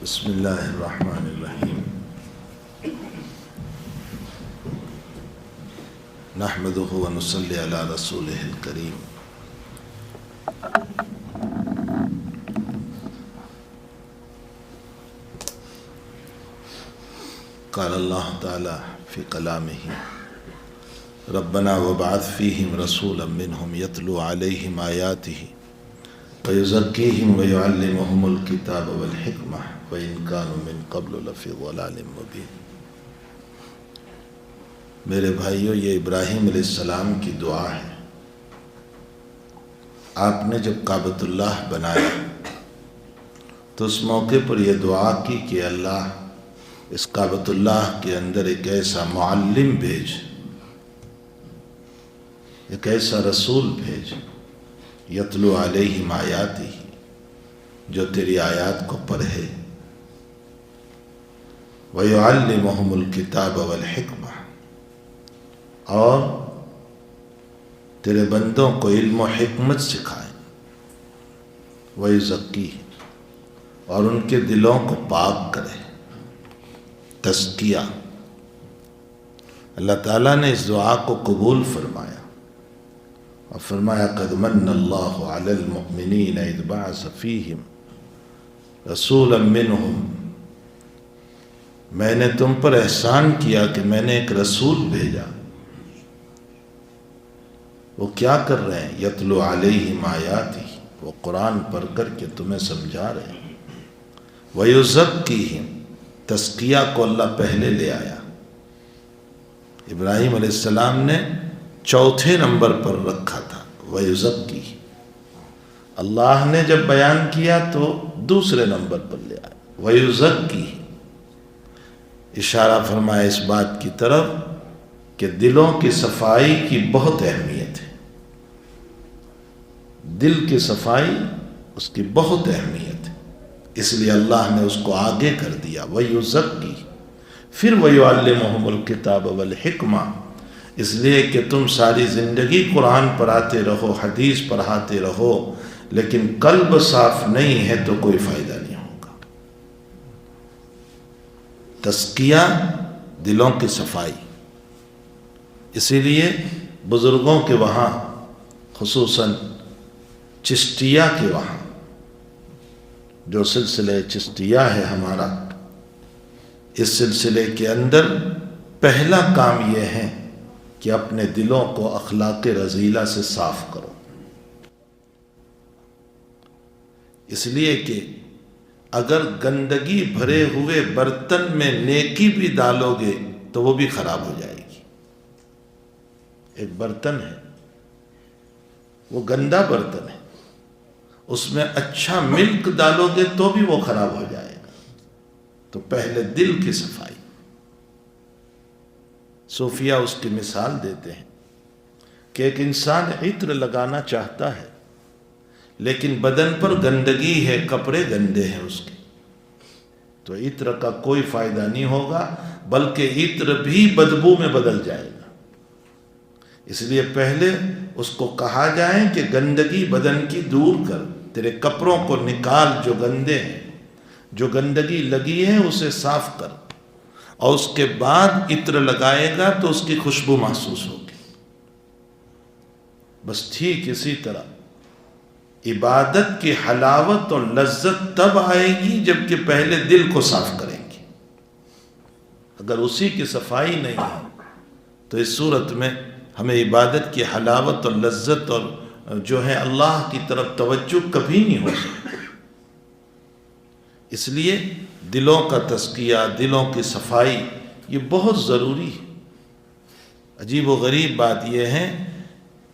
بسم اللہ الرحمن الرحیم نحمدہ ونصلی علی رسولہ الکریم قال اللہ تعالی فی کلامہ ربنا وابعث فیہم رسولا منہم یتلو علیہم آیاتہ ویزکیہم ویعلمہم الکتاب والحکمہ وَإِن كَانُوا مِن قَبْلُ لَفِي ضَلَالٍ مُبِينٍ۔ میرے بھائیو، یہ ابراہیم علیہ السلام کی دعا ہے۔ آپ نے جب کعبۃ اللہ بنایا تو اس موقع پر یہ دعا کی کہ اللہ اس کعبۃ اللہ کے اندر ایک ایسا معلم بھیج، ایک ایسا رسول بھیج، یتلو علیہم آیاتہ، جو تیری آیات کو پڑھے، وَيُعَلِّمُهُمُ الْكِتَابَ وَالْحِكْمَةَ، اور تیرے بندوں کو علم و حکمت سکھائیں، وَيُزَكِّيهِمْ، اور ان کے دلوں کو پاک کرے، تزکیہ۔ اللہ تعالیٰ نے اس دعا کو قبول فرمایا اور فرمایا قد من اللہ علی المؤمنین اذ بعث فیہم رسولا منہم، میں نے تم پر احسان کیا کہ میں نے ایک رسول بھیجا۔ وہ کیا کر رہے ہیں؟ یتلو علیہم آیاتہ، وہ قرآن پڑھ کر کے تمہیں سمجھا رہے ہیں۔ وَيُزَكِّيهِمْ، تزکیہ کو اللہ پہلے لے آیا۔ ابراہیم علیہ السلام نے چوتھے نمبر پر رکھا تھا، وَيُزَكِّيهِمْ۔ اللہ نے جب بیان کیا تو دوسرے نمبر پر لے آیا، وَيُزَكِّيهِمْ۔ اشارہ فرمایا اس بات کی طرف کہ دلوں کی صفائی کی بہت اہمیت ہے، دل کی صفائی اس کی بہت اہمیت ہے، اس لیے اللہ نے اس کو آگے کر دیا، وَيُزَكِّي، پھر وَيُعَلِّمُهُمُ الْكِتَابَ وَالْحِكْمَةَ، اس لیے کہ تم ساری زندگی قرآن پڑھاتے رہو، حدیث پڑھاتے رہو، لیکن قلب صاف نہیں ہے تو کوئی فائدہ نہیں ہوگا۔ تزکیہ، دلوں کی صفائی۔ اسی لیے بزرگوں کے وہاں، خصوصاً چشتیہ کے وہاں، جو سلسلہ چشتیہ ہے ہمارا، اس سلسلے کے اندر پہلا کام یہ ہے کہ اپنے دلوں کو اخلاق رذیلہ سے صاف کرو، اس لیے کہ اگر گندگی بھرے ہوئے برتن میں نیکی بھی ڈالو گے تو وہ بھی خراب ہو جائے گی۔ ایک برتن ہے، وہ گندا برتن ہے، اس میں اچھا ملک ڈالو گے تو بھی وہ خراب ہو جائے گا۔ تو پہلے دل کی صفائی۔ صوفیہ اس کی مثال دیتے ہیں کہ ایک انسان عطر لگانا چاہتا ہے لیکن بدن پر گندگی ہے، کپڑے گندے ہیں اس کے، تو عطر کا کوئی فائدہ نہیں ہوگا، بلکہ عطر بھی بدبو میں بدل جائے گا۔ اس لیے پہلے اس کو کہا جائے کہ گندگی بدن کی دور کر، تیرے کپڑوں کو نکال جو گندے ہیں، جو گندگی لگی ہے اسے صاف کر، اور اس کے بعد عطر لگائے گا تو اس کی خوشبو محسوس ہوگی۔ بس ٹھیک اسی طرح عبادت کی حلاوت اور لذت تب آئے گی جبکہ پہلے دل کو صاف کریں گے۔ اگر اسی کی صفائی نہیں ہے تو اس صورت میں ہمیں عبادت کی حلاوت اور لذت اور جو ہے اللہ کی طرف توجہ کبھی نہیں ہو سکتی۔ اس لیے دلوں کا تزکیہ، دلوں کی صفائی یہ بہت ضروری ہے۔ عجیب و غریب بات یہ ہے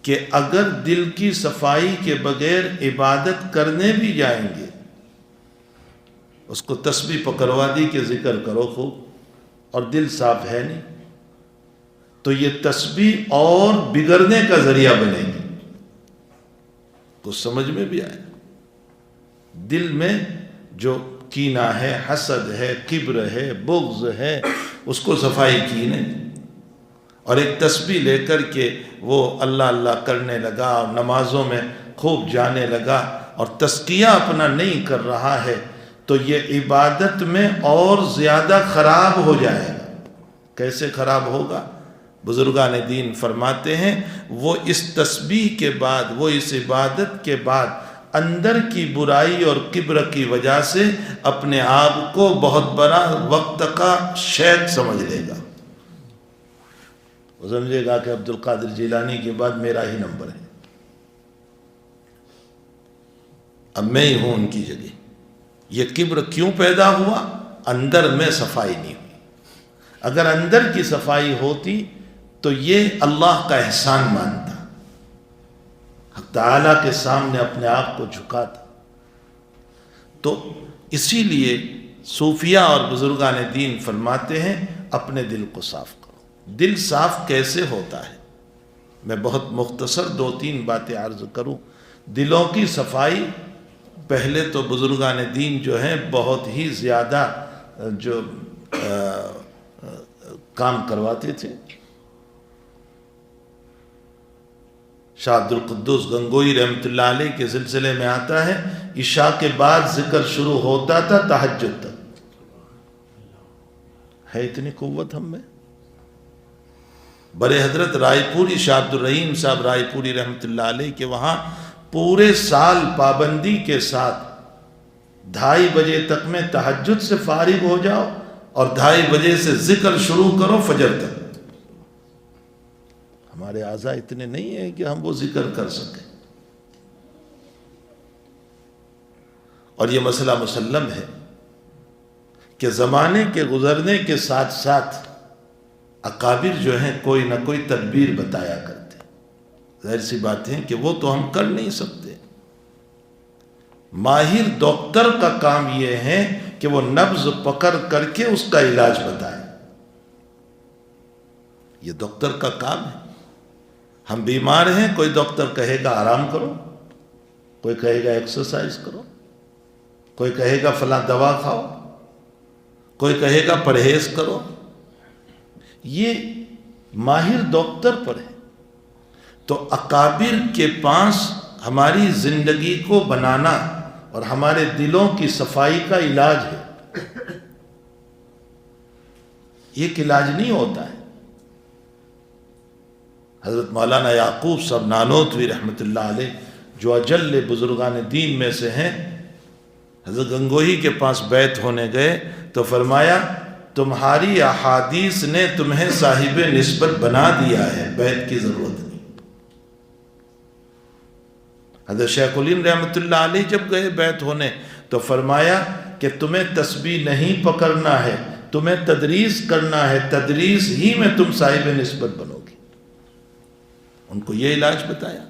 کہ اگر دل کی صفائی کے بغیر عبادت کرنے بھی جائیں گے، اس کو تسبیح پکڑوا دی کہ ذکر کرو خوب، اور دل صاف ہے نہیں، تو یہ تسبیح اور بگڑنے کا ذریعہ بنے گی۔ کچھ سمجھ میں بھی آئے، دل میں جو کینہ ہے، حسد ہے، کبر ہے، بغض ہے، اس کو صفائی کی نہیں، اور ایک تسبیح لے کر کے وہ اللہ اللہ کرنے لگا اور نمازوں میں خوب جانے لگا اور تزکیہ اپنا نہیں کر رہا ہے، تو یہ عبادت میں اور زیادہ خراب ہو جائے گا۔ کیسے خراب ہوگا؟ بزرگان دین فرماتے ہیں وہ اس تسبیح کے بعد، وہ اس عبادت کے بعد اندر کی برائی اور کبر کی وجہ سے اپنے آپ کو بہت بڑا وقت کا شیخ سمجھ لے گا۔ وہ سمجھے گا کہ عبد القادر جیلانی کے بعد میرا ہی نمبر ہے، اب میں ہی ہوں ان کی جگہ۔ یہ کبر کیوں پیدا ہوا؟ اندر میں صفائی نہیں ہوئی۔ اگر اندر کی صفائی ہوتی تو یہ اللہ کا احسان مانتا، حق تعالیٰ کے سامنے اپنے آپ کو جھکاتا۔ تو اسی لیے صوفیہ اور بزرگان دین فرماتے ہیں اپنے دل کو صاف کرو۔ دل صاف کیسے ہوتا ہے؟ میں بہت مختصر 2-3 باتیں عرض کروں۔ دلوں کی صفائی، پہلے تو بزرگان دین جو ہیں بہت ہی زیادہ جو کام کرواتے تھے۔ شاہ عبد القدوس گنگوئی رحمۃ اللہ علیہ کے سلسلے میں آتا ہے عشاء کے بعد ذکر شروع ہوتا تھا تہجد تک۔ ہے اتنی قوت ہم میں؟ برے حضرت رائے پوری شاہ عبد الرحیم صاحب رائے پوری رحمۃ اللہ علیہ کے وہاں پورے سال پابندی کے ساتھ 2:30 بجے تک میں تہجد سے فارغ ہو جاؤ اور 2:30 بجے سے ذکر شروع کرو فجر تک۔ ہمارے اعضاء اتنے نہیں ہیں کہ ہم وہ ذکر کر سکیں، اور یہ مسئلہ مسلم ہے کہ زمانے کے گزرنے کے ساتھ ساتھ اکابر جو ہیں کوئی نہ کوئی تدبیر بتایا کرتے۔ ظاہر سی بات ہے کہ وہ تو ہم کر نہیں سکتے۔ ماہر ڈاکٹر کا کام یہ ہے کہ وہ نبض پکڑ کر کے اس کا علاج بتائے، یہ ڈاکٹر کا کام ہے۔ ہم بیمار ہیں، کوئی ڈاکٹر کہے گا آرام کرو، کوئی کہے گا ایکسرسائز کرو، کوئی کہے گا فلاں دوا کھاؤ، کوئی کہے گا پرہیز کرو۔ یہ ماہر ڈاکٹر پر ہے۔ تو اکابر کے پاس ہماری زندگی کو بنانا اور ہمارے دلوں کی صفائی کا علاج ہے۔ ایک علاج نہیں ہوتا ہے۔ حضرت مولانا یعقوب صاحب نانوتوی رحمۃ اللہ علیہ جو اجل بزرگان دین میں سے ہیں، حضرت گنگوہی کے پاس بیعت ہونے گئے تو فرمایا تمہاری احادیث نے تمہیں صاحب نسبت بنا دیا ہے، بیعت کی ضرورت نہیں۔ حضرت شیخ الہند رحمۃ اللہ علیہ جب گئے بیعت ہونے تو فرمایا کہ تمہیں تسبیح نہیں پکڑنا ہے، تمہیں تدریس کرنا ہے، تدریس ہی میں تم صاحب نسبت بنو گے۔ ان کو یہ علاج بتایا۔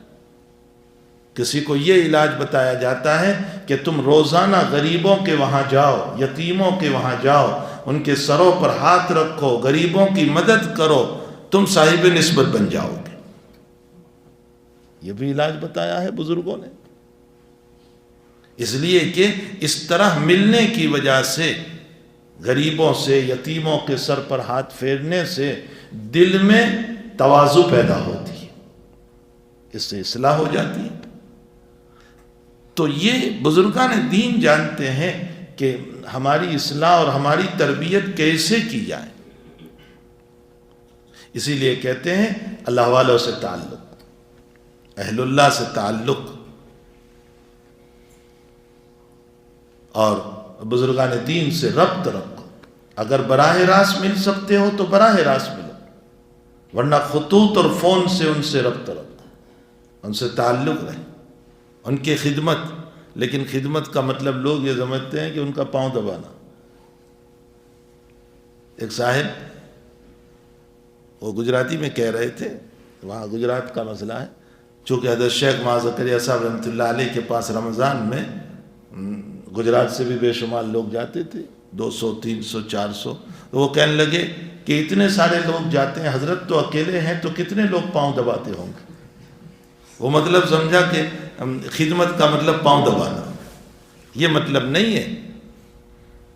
کسی کو یہ علاج بتایا جاتا ہے کہ تم روزانہ غریبوں کے وہاں جاؤ، یتیموں کے وہاں جاؤ، ان کے سروں پر ہاتھ رکھو، غریبوں کی مدد کرو، تم صاحب نسبت بن جاؤ گے۔ یہ بھی علاج بتایا ہے بزرگوں نے، اس لیے کہ اس طرح ملنے کی وجہ سے، غریبوں سے، یتیموں کے سر پر ہاتھ پھیرنے سے دل میں تواضع پیدا ہوتی ہے، اس سے اصلاح ہو جاتی ہے۔ تو یہ بزرگان دین جانتے ہیں کہ ہماری اصلاح اور ہماری تربیت کیسے کی جائے۔ اسی لیے کہتے ہیں اللہ والوں سے تعلق، اہل اللہ سے تعلق، اور بزرگان دین سے ربط رکھو۔ اگر براہ راست مل سکتے ہو تو براہ راست ملو، ورنہ خطوط اور فون سے ان سے ربط رکھو، ان سے تعلق رہے، ان کی خدمت۔ لیکن خدمت کا مطلب لوگ یہ سمجھتے ہیں کہ ان کا پاؤں دبانا۔ ایک صاحب وہ گجراتی میں کہہ رہے تھے، وہاں گجرات کا مسئلہ ہے، چونکہ حضرت شیخ معاذ زکریا صاحب رحمۃ اللہ علیہ کے پاس رمضان میں گجرات سے بھی بے شمار لوگ جاتے تھے، 200 300 400۔ تو وہ کہنے لگے کہ اتنے سارے لوگ جاتے ہیں، حضرت تو اکیلے ہیں، تو کتنے لوگ پاؤں دباتے ہوں گے۔ وہ مطلب سمجھا کہ خدمت کا مطلب پاؤں دبانا، یہ مطلب نہیں ہے۔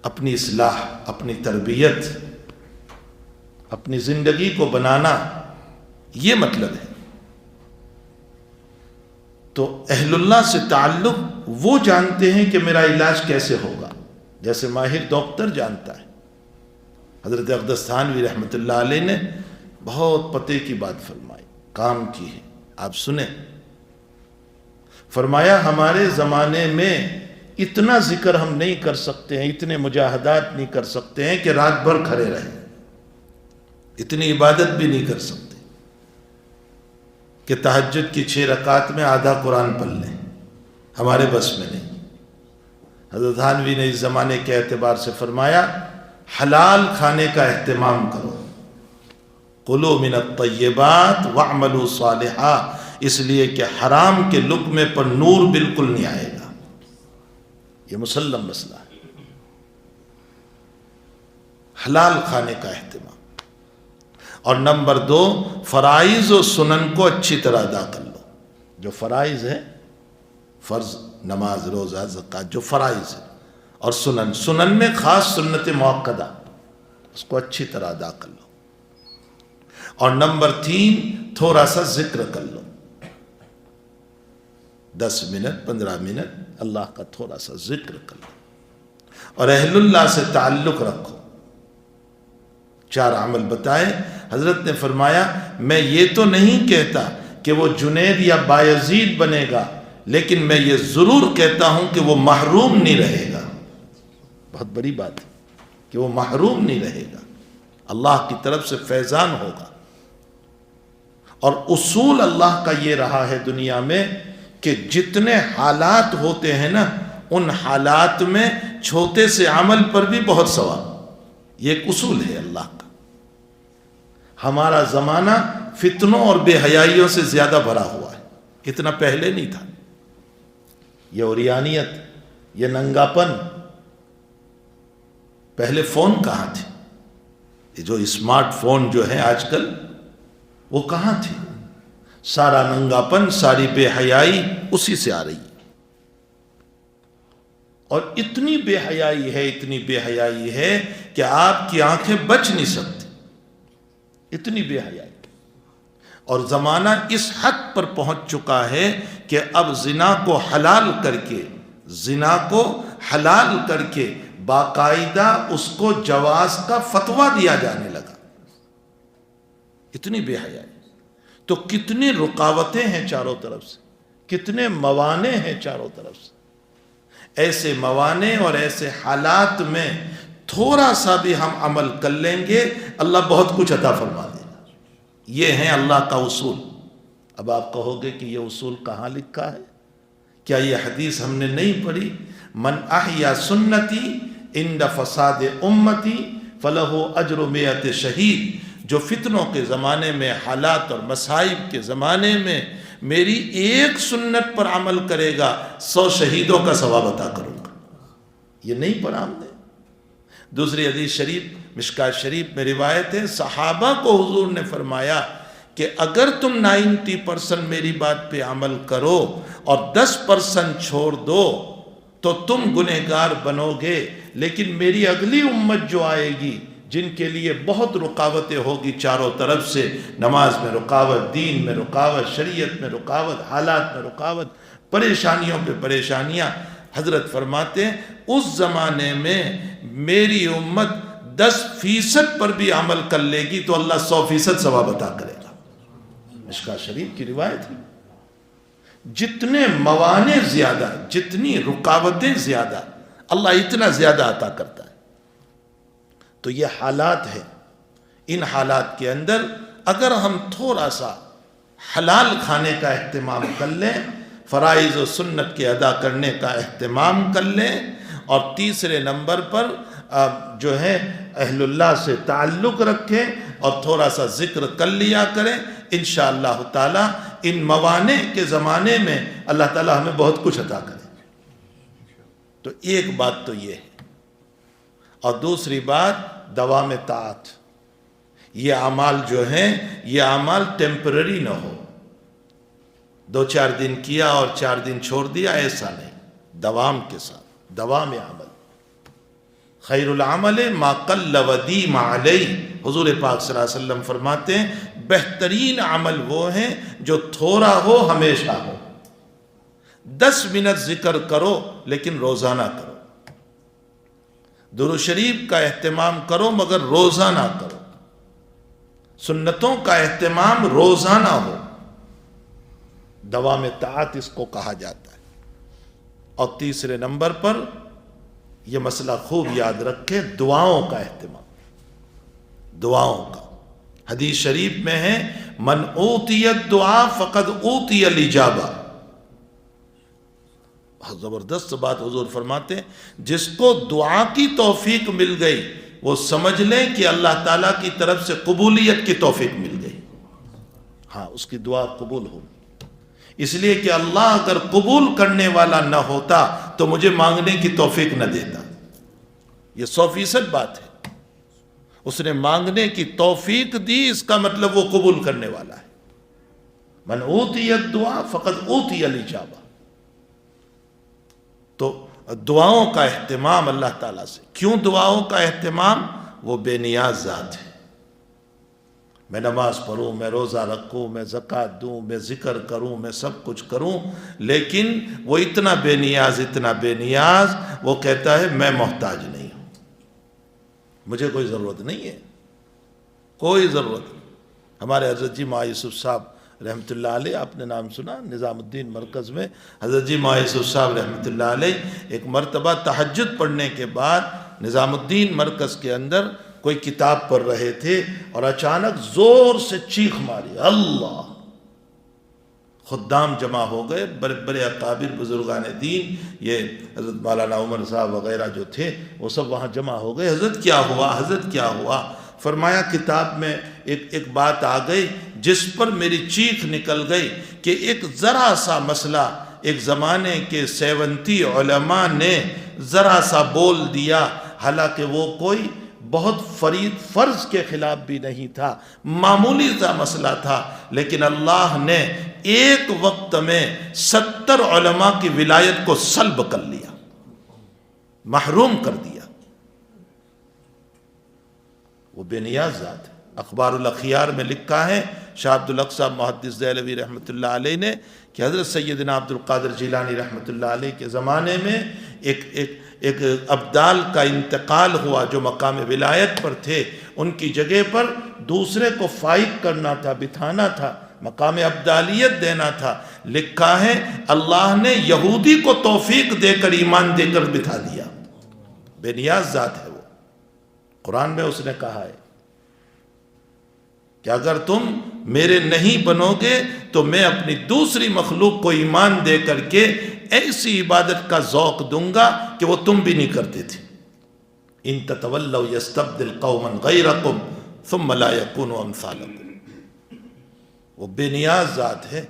اپنی اصلاح، اپنی تربیت، اپنی زندگی کو بنانا، یہ مطلب ہے۔ تو اہل اللہ سے تعلق وہ جانتے ہیں کہ میرا علاج کیسے ہوگا۔ جیسے ماہر ڈاکٹر جانتا ہے۔ حضرت اقدس تھانوی رحمۃ اللہ علیہ نے بہت پتے کی بات فرمائی، کام کی ہے، آپ سنیں۔ فرمایا ہمارے زمانے میں اتنا ذکر ہم نہیں کر سکتے ہیں، اتنے مجاہدات نہیں کر سکتے ہیں کہ رات بھر کھڑے رہیں، اتنی عبادت بھی نہیں کر سکتے کہ تہجد کی 6 رکعت میں آدھا قرآن پڑھ لیں، ہمارے بس میں نہیں۔ حضرت تھانوی نے اس زمانے کے اعتبار سے فرمایا حلال کھانے کا اہتمام کرو، کلوا من الطیبات واعملوا صالحا، اس لیے کہ حرام کے لقمے پر نور بالکل نہیں آئے گا، یہ مسلم مسئلہ ہے۔ حلال کھانے کا اہتمام، اور نمبر 2 فرائض و سنن کو اچھی طرح ادا کر لو۔ جو فرائض ہے، فرض نماز روزہ زکوٰۃ، جو فرائض ہے، اور سنن میں خاص سنت موقدہ، اس کو اچھی طرح ادا کر لو۔ اور نمبر 3 تھوڑا سا ذکر کر لو، 10 منٹ 15 منٹ اللہ کا تھوڑا سا ذکر کر لو، اور اہل اللہ سے تعلق رکھو۔ 4 عمل بتائے حضرت نے فرمایا میں یہ تو نہیں کہتا کہ وہ جنید یا بایزید بنے گا، لیکن میں یہ ضرور کہتا ہوں کہ وہ محروم نہیں رہے گا۔ بہت بڑی بات ہے کہ وہ محروم نہیں رہے گا، اللہ کی طرف سے فیضان ہوگا۔ اور اصول اللہ کا یہ رہا ہے دنیا میں کہ جتنے حالات ہوتے ہیں نا، ان حالات میں چھوٹے سے عمل پر بھی بہت ثواب، یہ ایک اصول ہے اللہ کا۔ ہمارا زمانہ فتنوں اور بے حیائیوں سے زیادہ بھرا ہوا ہے، اتنا پہلے نہیں تھا۔ یہ عریانیت، یہ ننگاپن، پہلے فون کہاں تھے؟ یہ جو اسمارٹ فون جو ہے آج کل، وہ کہاں تھے؟ سارا ننگاپن، ساری بے حیائی اسی سے آ رہی ہے۔ اور اتنی بے حیائی ہے، اتنی بے حیائی ہے کہ آپ کی آنکھیں بچ نہیں سکتی، اتنی بے حیائی۔ اور زمانہ اس حد پر پہنچ چکا ہے کہ اب زنا کو حلال کر کے، زنا کو حلال کر کے باقاعدہ اس کو جواز کا فتویٰ دیا جانے لگا، اتنی بے حیائی۔ تو کتنی رکاوٹیں ہیں چاروں طرف سے، کتنے موانع ہیں چاروں طرف سے۔ ایسے موانع اور ایسے حالات میں تھوڑا سا بھی ہم عمل کر لیں گے، اللہ بہت کچھ عطا فرما دے گا۔ یہ ہے اللہ کا اصول۔ اب آپ کہو گے کہ یہ اصول کہاں لکھا ہے؟ کیا یہ حدیث ہم نے نہیں پڑھی؟ من احیا سنتی عند فساد امتی فلہ اجر 100 شہید۔ جو فتنوں کے زمانے میں، حالات اور مصائب کے زمانے میں میری ایک سنت پر عمل کرے گا، 100 شہیدوں کا ثواب عطا کروں گا۔ یہ نہیں پڑھا ہم نے؟ دوسری حدیث شریف مشکات شریف میں روایت ہے، صحابہ کو حضور نے فرمایا کہ اگر تم 90% میری بات پہ عمل کرو اور 10% چھوڑ دو تو تم گنہگار بنو گے، لیکن میری اگلی امت جو آئے گی، جن کے لیے بہت رکاوٹیں ہوگی چاروں طرف سے، نماز میں رکاوٹ، دین میں رکاوٹ، شریعت میں رکاوٹ، حالات میں رکاوٹ، پریشانیوں پہ پریشانیاں۔ حضرت فرماتے ہیں اس زمانے میں میری امت 10% پر بھی عمل کر لے گی تو اللہ 100% ثواب عطا کرے گا۔ مشکات شریف کی روایت ہے۔ جتنے موانع زیادہ، جتنی رکاوٹیں زیادہ، اللہ اتنا زیادہ عطا کرتا ہے۔ تو یہ حالات ہیں، ان حالات کے اندر اگر ہم تھوڑا سا حلال کھانے کا اہتمام کر لیں، فرائض و سنت کے ادا کرنے کا اہتمام کر لیں، اور تیسرے نمبر پر جو ہے اہل اللہ سے تعلق رکھیں اور تھوڑا سا ذکر کر لیا کریں، انشاءاللہ تعالی ان موانع کے زمانے میں اللہ تعالی ہمیں بہت کچھ عطا کرے۔ تو ایک بات تو یہ ہے، اور دوسری بات دوام طاعت۔ یہ اعمال جو ہیں، یہ اعمال ٹیمپرری نہ ہو، 2-4 دن کیا اور 4 دن چھوڑ دیا، ایسا نہیں، دوام کے ساتھ، دوام عمل۔ خیر العمل ما قل ودیم علیہ، حضور پاک صلی اللہ علیہ وسلم فرماتے ہیں بہترین عمل وہ ہیں جو تھوڑا ہو ہمیشہ ہو۔ 10 منٹ ذکر کرو لیکن روزانہ کرو، درود شریف کا اہتمام کرو مگر روزانہ کرو، سنتوں کا اہتمام روزانہ ہو، دوام طاعت اس کو کہا جاتا ہے۔ اور تیسرے نمبر پر یہ مسئلہ خوب یاد رکھے، دعاؤں کا اہتمام، دعاؤں کا۔ حدیث شریف میں ہے من اوتی الدعاء فقد اوتی الاجابہ، بہت زبردست بات حضور فرماتے ہیں، جس کو دعا کی توفیق مل گئی وہ سمجھ لیں کہ اللہ تعالیٰ کی طرف سے قبولیت کی توفیق مل گئی، ہاں اس کی دعا قبول ہوگی۔ اس لیے کہ اللہ اگر قبول کرنے والا نہ ہوتا تو مجھے مانگنے کی توفیق نہ دیتا، یہ 100% بات ہے۔ اس نے مانگنے کی توفیق دی، اس کا مطلب وہ قبول کرنے والا ہے۔ من اوتی الدعاء فقد اوتی الاجابہ۔ تو دعاؤں کا اہتمام اللہ تعالیٰ سے، کیوں دعاؤں کا اہتمام؟ وہ بے نیاز ذات ہے۔ میں نماز پڑھوں، میں روزہ رکھوں، میں زکوٰۃ دوں، میں ذکر کروں، میں سب کچھ کروں، لیکن وہ اتنا بے نیاز، اتنا بے نیاز، وہ کہتا ہے میں محتاج نہیں ہوں، مجھے کوئی ضرورت نہیں ہے، کوئی ضرورت نہیں۔ ہمارے حضرت جی ماں یوسف صاحب رحمۃ اللہ علیہ، آپ نے نام سنا، نظام الدین مرکز میں حضرت جی ماں یوسف صاحب رحمۃ اللہ علیہ ایک مرتبہ تہجد پڑھنے کے بعد نظام الدین مرکز کے اندر کوئی کتاب پڑھ رہے تھے اور اچانک زور سے چیخ ماری، اللہ! خدام جمع ہو گئے، بڑے بڑے اکابر بزرگان دین، یہ حضرت مولانا عمر صاحب وغیرہ جو تھے وہ سب وہاں جمع ہو گئے۔ حضرت کیا ہوا؟ حضرت کیا ہوا؟ فرمایا کتاب میں ایک بات آ گئی جس پر میری چیخ نکل گئی کہ ایک ذرا سا مسئلہ ایک زمانے کے 70 علماء نے ذرا سا بول دیا، حالانکہ وہ کوئی بہت فرض کے خلاف بھی نہیں تھا، معمولی سا مسئلہ تھا، لیکن اللہ نے ایک وقت میں 70 علماء کی ولایت کو سلب کر لیا، محروم کر دیا۔ وہ بے نیاز ذات ہے۔ اخبار الاخیار میں لکھا ہے شاہ عبد الحق صاحب محدث دہلوی رحمۃ اللہ علیہ نے کہ حضرت سیدنا عبد القادر جیلانی رحمۃ اللہ علیہ کے زمانے میں ایک ابدال کا انتقال ہوا جو مقام ولایت پر تھے، ان کی جگہ پر دوسرے کو فائق کرنا تھا، بٹھانا تھا، مقام ابدالیت دینا تھا۔ لکھا ہے اللہ نے یہودی کو توفیق دے کر ایمان دے کر بٹھا دیا۔ بے نیاز ذات ہے وہ۔ قرآن میں اس نے کہا ہے کہ اگر تم میرے نہیں بنو گے تو میں اپنی دوسری مخلوق کو ایمان دے کر کے ایسی عبادت کا ذوق دوں گا کہ وہ تم بھی نہیں کرتے تھے۔ ان تتولوا یستبدل قوما غیرکم ثم لا یکونوا امثالکم۔ وہ بے نیاز ذات ہے۔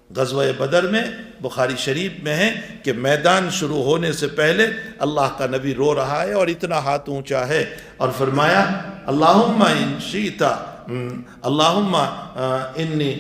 غزوہ بدر میں بخاری شریف میں ہے کہ میدان شروع ہونے سے پہلے اللہ کا نبی رو رہا ہے اور اتنا ہاتھ اونچا ہے اور فرمایا اللہم ان شئت اللہم انی،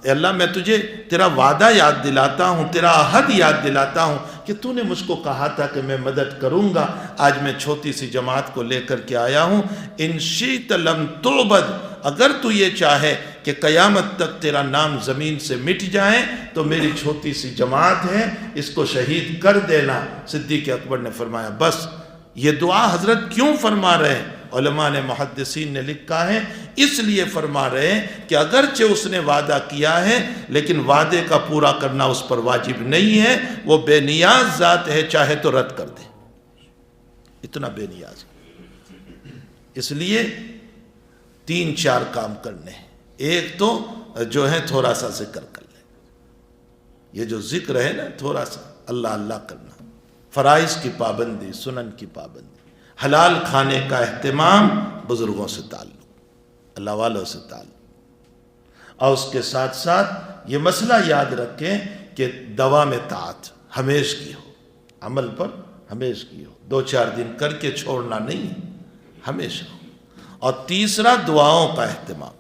اللہ میں تجھے تیرا وعدہ یاد دلاتا ہوں، تیرا عہد یاد دلاتا ہوں کہ تو نے مجھ کو کہا تھا کہ میں مدد کروں گا۔ آج میں چھوٹی سی جماعت کو لے کر کے آیا ہوں۔ ان شئت لم تعبد، اگر تو یہ چاہے کہ قیامت تک تیرا نام زمین سے مٹ جائے تو میری چھوٹی سی جماعت ہے، اس کو شہید کر دینا۔ صدیق اکبر نے فرمایا بس۔ یہ دعا حضرت کیوں فرما رہے ہیں؟ علماء نے، محدثین نے لکھا ہے اس لیے فرما رہے ہیں کہ اگرچہ اس نے وعدہ کیا ہے لیکن وعدے کا پورا کرنا اس پر واجب نہیں ہے، وہ بے نیاز ذات ہے، چاہے تو رد کر دے، اتنا بے نیاز ہے۔ اس لیے 3-4 کام کرنے ہیں۔ ایک تو جو ہے تھوڑا سا ذکر کر لیں، یہ جو ذکر ہے نا تھوڑا سا اللہ اللہ کرنا، فرائض کی پابندی، سنن کی پابندی، حلال کھانے کا اہتمام، بزرگوں سے تعلق، اللہ والوں سے تعلق، اور اس کے ساتھ ساتھ یہ مسئلہ یاد رکھیں کہ دوام طاعت ہمیش کی ہو، عمل پر ہمیش کی ہو، 2-4 دن کر کے چھوڑنا نہیں، ہمیشہ ہو۔ اور تیسرا دعاؤں کا اہتمام۔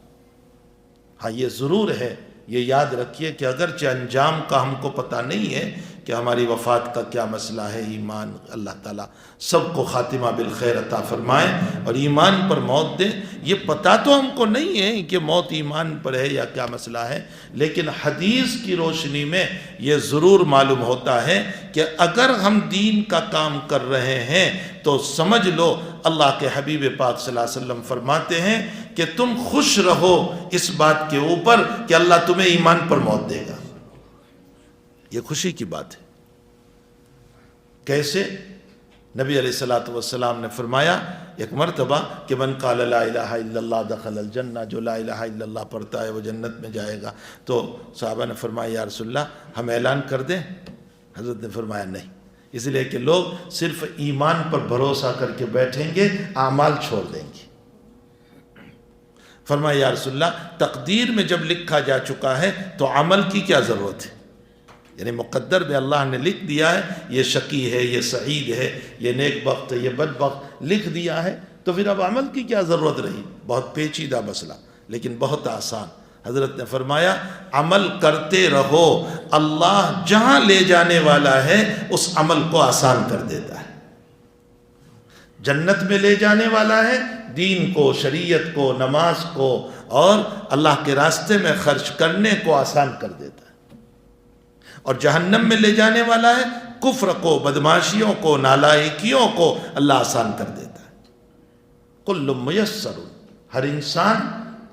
ہاں یہ ضرور ہے، یہ یاد رکھیے کہ اگرچہ انجام کا ہم کو پتہ نہیں ہے کہ ہماری وفات کا کیا مسئلہ ہے، ایمان۔ اللہ تعالیٰ سب کو خاتمہ بالخیر عطا فرمائے اور ایمان پر موت دے۔ یہ پتہ تو ہم کو نہیں ہے کہ موت ایمان پر ہے یا کیا مسئلہ ہے، لیکن حدیث کی روشنی میں یہ ضرور معلوم ہوتا ہے کہ اگر ہم دین کا کام کر رہے ہیں تو سمجھ لو اللہ کے حبیب پاک صلی اللہ علیہ وسلم فرماتے ہیں کہ تم خوش رہو اس بات کے اوپر کہ اللہ تمہیں ایمان پر موت دے گا۔ یہ خوشی کی بات ہے۔ کیسے؟ نبی علیہ السلام نے فرمایا ایک مرتبہ کہ من قال لا الہ الا اللہ دخل الجنہ، جو لا الہ الا اللہ پڑھتا ہے وہ جنت میں جائے گا۔ تو صحابہ نے فرمایا یا رسول اللہ ہم اعلان کر دیں؟ حضرت نے فرمایا نہیں، اس لیے کہ لوگ صرف ایمان پر بھروسہ کر کے بیٹھیں گے، اعمال چھوڑ دیں گے۔ فرمایا یا رسول اللہ تقدیر میں جب لکھا جا چکا ہے تو عمل کی کیا ضرورت ہے؟ یعنی مقدر میں اللہ نے لکھ دیا ہے یہ شقی ہے، یہ سعید ہے، یہ نیک بخت ہے، یہ بدبخت لکھ دیا ہے، تو پھر اب عمل کی کیا ضرورت رہی؟ بہت پیچیدہ مسئلہ لیکن بہت آسان۔ حضرت نے فرمایا عمل کرتے رہو، اللہ جہاں لے جانے والا ہے اس عمل کو آسان کر دیتا ہے۔ جنت میں لے جانے والا ہے، دین کو، شریعت کو، نماز کو اور اللہ کے راستے میں خرچ کرنے کو آسان کر دیتا ہے۔ اور جہنم میں لے جانے والا ہے، کفر کو، بدماشیوں کو، نالائکیوں کو اللہ آسان کر دیتا ہے۔ کل میسر، ہر انسان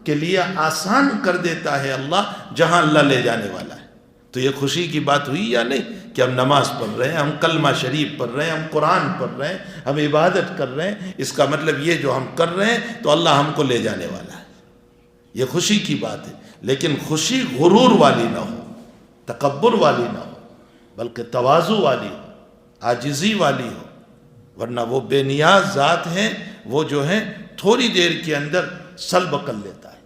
کے لیے آسان کر دیتا ہے اللہ جہاں اللہ لے جانے والا ہے۔ تو یہ خوشی کی بات ہوئی یا نہیں کہ ہم نماز پڑھ رہے ہیں، ہم کلمہ شریف پڑھ رہے ہیں، ہم قرآن پڑھ رہے ہیں، ہم عبادت کر رہے ہیں، اس کا مطلب یہ جو ہم کر رہے ہیں تو اللہ ہم کو لے جانے والا ہے۔ یہ خوشی کی بات ہے، لیکن خوشی غرور والی نہ ہو، تکبر والی نہ ہو، بلکہ تواضع والی ہو، عاجزی والی ہو، ورنہ وہ بے نیاز ذات ہیں، وہ جو ہیں تھوڑی دیر کے اندر سلب کر لیتا ہے۔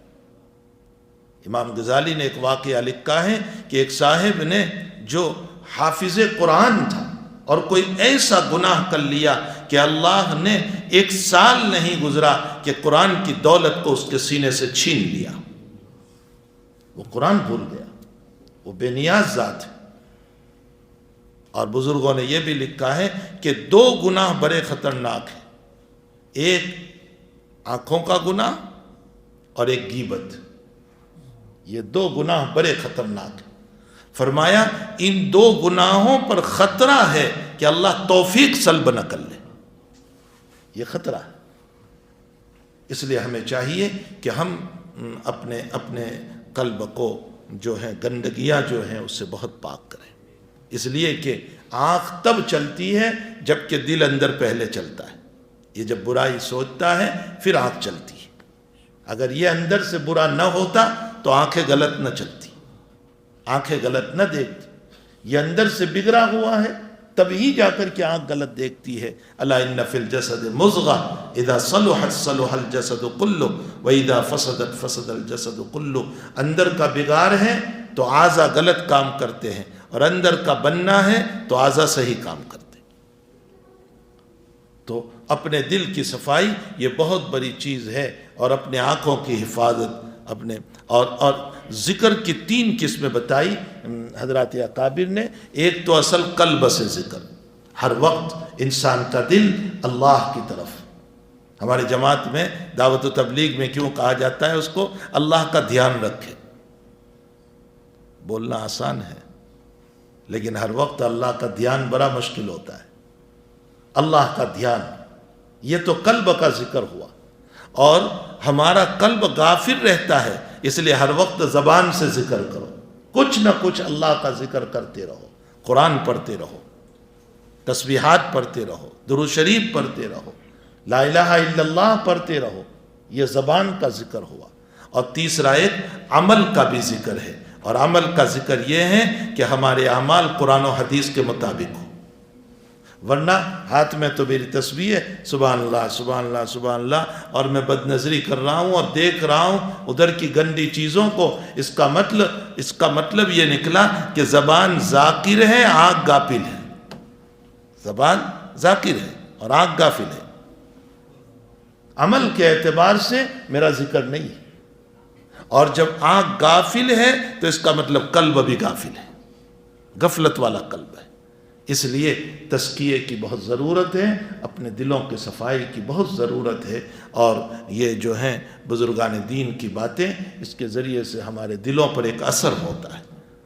امام غزالی نے ایک واقعہ لکھا ہے کہ ایک صاحب نے جو حافظ قرآن تھا اور کوئی ایسا گناہ کر لیا کہ اللہ نے 1 سال نہیں گزرا کہ قرآن کی دولت کو اس کے سینے سے چھین لیا، وہ قرآن بھول گیا، وہ بے نیاز ذات ہے۔ اور بزرگوں نے یہ بھی لکھا ہے کہ 2 گناہ بڑے خطرناک ہیں، ایک آنکھوں کا گناہ اور ایک غیبت۔ یہ 2 گناہ بڑے خطرناک ہیں۔ فرمایا ان 2 گناہوں پر خطرہ ہے کہ اللہ توفیق سلب نہ کر لے، یہ خطرہ ہے۔ اس لیے ہمیں چاہیے کہ ہم اپنے قلب کو جو ہے گندگیاں جو ہیں اس سے بہت پاک کریں، اس لیے کہ آنکھ تب چلتی ہے جب کہ دل اندر پہلے چلتا ہے۔ یہ جب برائی سوچتا ہے پھر آنکھ چلتی ہے، اگر یہ اندر سے برا نہ ہوتا تو آنکھیں غلط نہ چلتی، آنکھیں غلط نہ دیکھتی۔ یہ اندر سے بگڑا ہوا ہے تب ہی جا کر کے آنکھ غلط دیکھتی ہے۔ الا ان فی الجسد مضغہ اذا صلحت صلح الجسد کلہ واذا فسدت فسد الجسد کلہ۔ اندر کا بگاڑ ہے تو اعضاء غلط کام کرتے ہیں، اور اندر کا بننا ہے تو اعضاء صحیح کام کرتے ہیں۔ تو اپنے دل کی صفائی یہ بہت بڑی چیز ہے، اور اپنے آنکھوں کی حفاظت، اپنے اور ذکر کی 3 قسمیں بتائی حضرات اکابر نے۔ ایک تو اصل قلب سے ذکر، ہر وقت انسان کا دل اللہ کی طرف۔ ہماری جماعت میں دعوت و تبلیغ میں کیوں کہا جاتا ہے اس کو اللہ کا دھیان رکھے؟ بولنا آسان ہے لیکن ہر وقت اللہ کا دھیان بڑا مشکل ہوتا ہے۔ اللہ کا دھیان، یہ تو قلب کا ذکر ہوا، اور ہمارا قلب غافل رہتا ہے، اس لیے ہر وقت زبان سے ذکر کرو، کچھ نہ کچھ اللہ کا ذکر کرتے رہو، قرآن پڑھتے رہو، تسبیحات پڑھتے رہو، درود شریف پڑھتے رہو، لا الہ الا اللہ پڑھتے رہو، یہ زبان کا ذکر ہوا۔ اور تیسرا ایک عمل کا بھی ذکر ہے، اور عمل کا ذکر یہ ہے کہ ہمارے اعمال قرآن و حدیث کے مطابق ہو، ورنہ ہاتھ میں تو میری تسبیح ہے سبحان اللہ سبحان اللہ سبحان اللہ، اور میں بد نظری کر رہا ہوں اور دیکھ رہا ہوں ادھر کی گندی چیزوں کو، اس کا مطلب یہ نکلا کہ زبان ذاکر ہے، آنکھ غافل ہے۔ زبان ذاکر ہے اور آنکھ غافل ہے۔ عمل کے اعتبار سے میرا ذکر نہیں ہے، اور جب آنکھ غافل ہے تو اس کا مطلب قلب بھی غافل ہے، غفلت والا قلب ہے۔ اس لیے تزکیے کی بہت ضرورت ہے، اپنے دلوں کی صفائی کی بہت ضرورت ہے، اور یہ جو ہیں بزرگان دین کی باتیں، اس کے ذریعے سے ہمارے دلوں پر ایک اثر ہوتا ہے،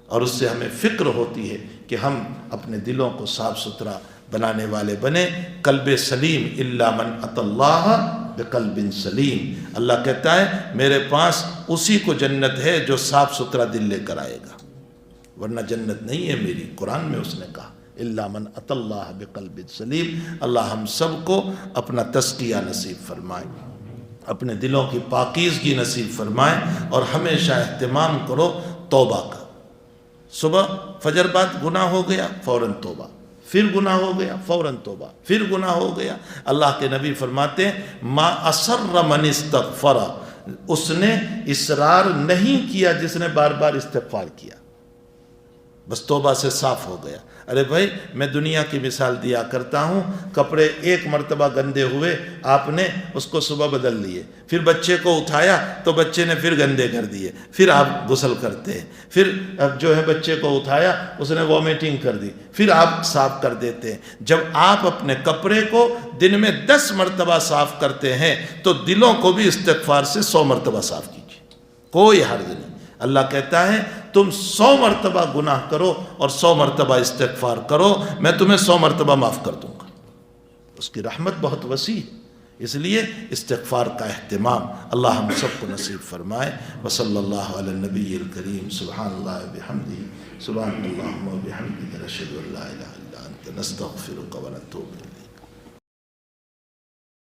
اور اس سے ہمیں فکر ہوتی ہے کہ ہم اپنے دلوں کو صاف ستھرا بنانے والے بنے۔ قلب سلیم الا من اتی اللہ بقلب سلیم، اللہ کہتا ہے میرے پاس اسی کو جنت ہے جو صاف ستھرا دل لے کر آئے گا، ورنہ جنت نہیں ہے میری۔ قرآن میں اس نے کہا الا من اتی اللہ بقلب سلیم۔ اللہ ہم سب کو اپنا تزکیہ نصیب فرمائے، اپنے دلوں کی پاکیزگی نصیب فرمائے، اور ہمیشہ اہتمام کرو توبہ کا۔ صبح فجر بعد گناہ ہو گیا فوراً توبہ، پھر گناہ ہو گیا فوراً توبہ، پھر گناہ ہو گیا۔ اللہ کے نبی فرماتے ہیں ما اصر من استغفر، اس نے اصرار نہیں کیا جس نے بار بار استغفار کیا، بس توبہ سے صاف ہو گیا۔ ارے بھائی میں دنیا کی مثال دیا کرتا ہوں، کپڑے ایک مرتبہ گندے ہوئے، آپ نے اس کو صبح بدل لیے، پھر بچے کو اٹھایا تو بچے نے پھر گندے کر دیے، پھر آپ غسل کرتے ہیں، پھر جو ہے بچے کو اٹھایا اس نے وومیٹنگ کر دی، پھر آپ صاف کر دیتے ہیں۔ جب آپ اپنے کپڑے کو دن میں 10 مرتبہ صاف کرتے ہیں تو دلوں کو بھی استغفار سے 100 مرتبہ صاف کیجیے، کوئی حرج نہیں۔ اللہ کہتا ہے تم 100 مرتبہ گناہ کرو اور 100 مرتبہ استغفار کرو، میں تمہیں 100 مرتبہ معاف کر دوں گا۔ اس کی رحمت بہت وسیع ہے، اس لیے استغفار کا اہتمام اللہ ہم سب کو نصیب فرمائے۔ وصلی اللہ علی النبی الکریم۔ سبحان اللہ بحمدہ، سبحان اللہ وبحمدہ، نشہد ان لا الہ الا انت، نستغفرک ونتوب الیک۔